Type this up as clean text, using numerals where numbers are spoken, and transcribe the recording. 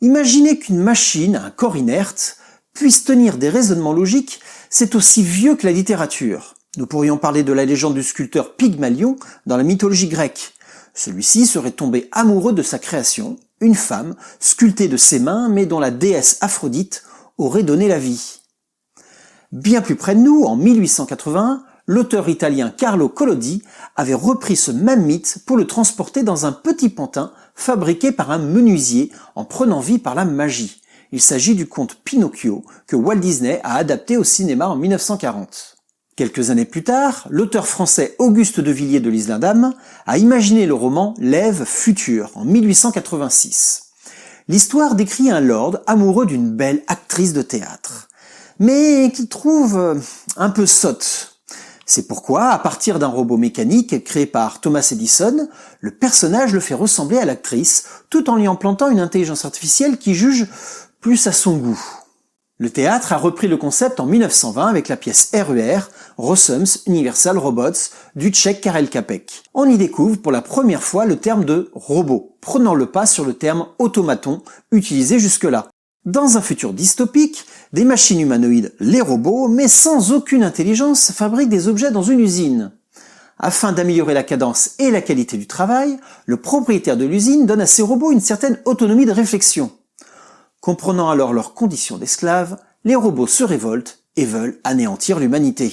Imaginer qu'une machine, un corps inerte, puisse tenir des raisonnements logiques, c'est aussi vieux que la littérature. Nous pourrions parler de la légende du sculpteur Pygmalion dans la mythologie grecque. Celui-ci serait tombé amoureux de sa création, une femme, sculptée de ses mains, mais dont la déesse Aphrodite aurait donné la vie. Bien plus près de nous, en 1881, l'auteur italien Carlo Collodi avait repris ce même mythe pour le transporter dans un petit pantin fabriqué par un menuisier en prenant vie par la magie. Il s'agit du conte Pinocchio que Walt Disney a adapté au cinéma en 1940. Quelques années plus tard, l'auteur français Auguste de Villiers de l'Isle-Adam a imaginé le roman L'Ève future en 1886. L'histoire décrit un lord amoureux d'une belle actrice de théâtre, mais qu'il trouve un peu sotte. C'est pourquoi, à partir d'un robot mécanique créé par Thomas Edison, le personnage le fait ressembler à l'actrice, tout en lui implantant une intelligence artificielle qui juge plus à son goût. Le théâtre a repris le concept en 1920 avec la pièce RER, Rossum's Universal Robots, du tchèque Karel Čapek. On y découvre pour la première fois le terme de robot, prenant le pas sur le terme automaton, utilisé jusque-là. Dans un futur dystopique, des machines humanoïdes, les robots, mais sans aucune intelligence, fabriquent des objets dans une usine. Afin d'améliorer la cadence et la qualité du travail, le propriétaire de l'usine donne à ses robots une certaine autonomie de réflexion. Comprenant alors leurs conditions d'esclaves, les robots se révoltent et veulent anéantir l'humanité.